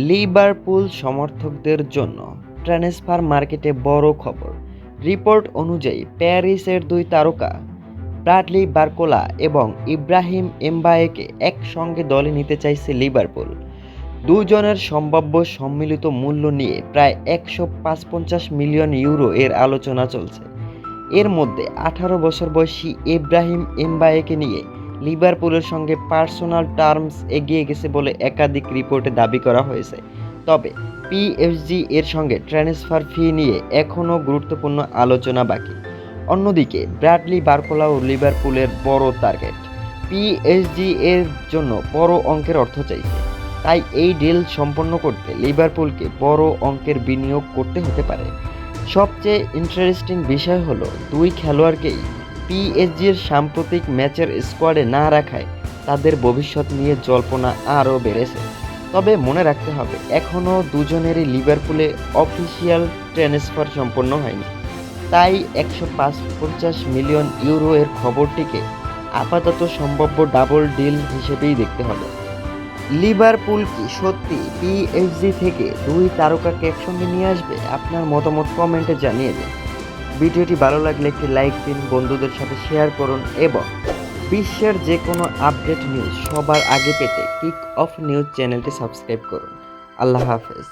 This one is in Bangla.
লিভারপুল সমর্থকদের জন্য ট্রান্সফার মার্কেটে বড় খবর। রিপোর্ট অনুযায়ী প্যারিসের দুই তারকা ব্রাডলি বারকোলা এবং ইব্রাহিম এমবায়েকে একসঙ্গে দলে নিতে চাইছে লিভারপুল। দুজনের সম্ভাব্য সম্মিলিত মূল্য নিয়ে প্রায় 155 মিলিয়ন ইউরো এর আলোচনা চলছে। এর মধ্যে 18 বছর বয়সী ইব্রাহিম এমবায়েকে নিয়ে লিভারপুলের সঙ্গে পার্সোনাল টার্মস এগিয়ে গেছে বলে একাধিক রিপোর্টে দাবি করা হয়েছে। তবে পিএসজি এর সঙ্গে ট্রান্সফার ফি নিয়ে এখনও গুরুত্বপূর্ণ আলোচনা বাকি। অন্যদিকে ব্রাডলি বারকোলাও লিভারপুলের বড় টার্গেট। পিএসজি এর জন্য বড় অঙ্কের অর্থ চাইছে, তাই এই ডিল সম্পন্ন করতে লিভারপুলকে বড় অঙ্কের বিনিয়োগ করতে হতে পারে। সবচেয়ে ইন্টারেস্টিং বিষয় হলো দুই খেলোয়াড়কেই পিএসজির সাম্প্রতিক ম্যাচের স্কোয়াডে না রাখায় তাদের ভবিষ্যৎ নিয়ে জল্পনা আরও বেড়েছে। তবে মনে রাখতে হবে, এখনও দুজনেরই লিভারপুলে অফিসিয়াল ট্রান্সফার সম্পন্ন হয়নি, তাই 155 মিলিয়ন ইউরো এর খবরটিকে আপাতত সম্ভাব্য ডাবল ডিল হিসেবেই দেখতে হবে। লিভারপুল কি সত্যি পিএসজি থেকে দুই তারকাকে একসঙ্গে নিয়ে আসবে? আপনার মতামত কমেন্টে জানিয়ে দিন। ভিডিওটি ভালো লাগলে একটি লাইক দিন, বন্ধুদের সাথে শেয়ার করুন এবং বিশ্বের যে কোনো আপডেট নিউজ সবার আগে পেতে কিক অফ নিউজ চ্যানেলটি সাবস্ক্রাইব করুন। আল্লাহ হাফেজ।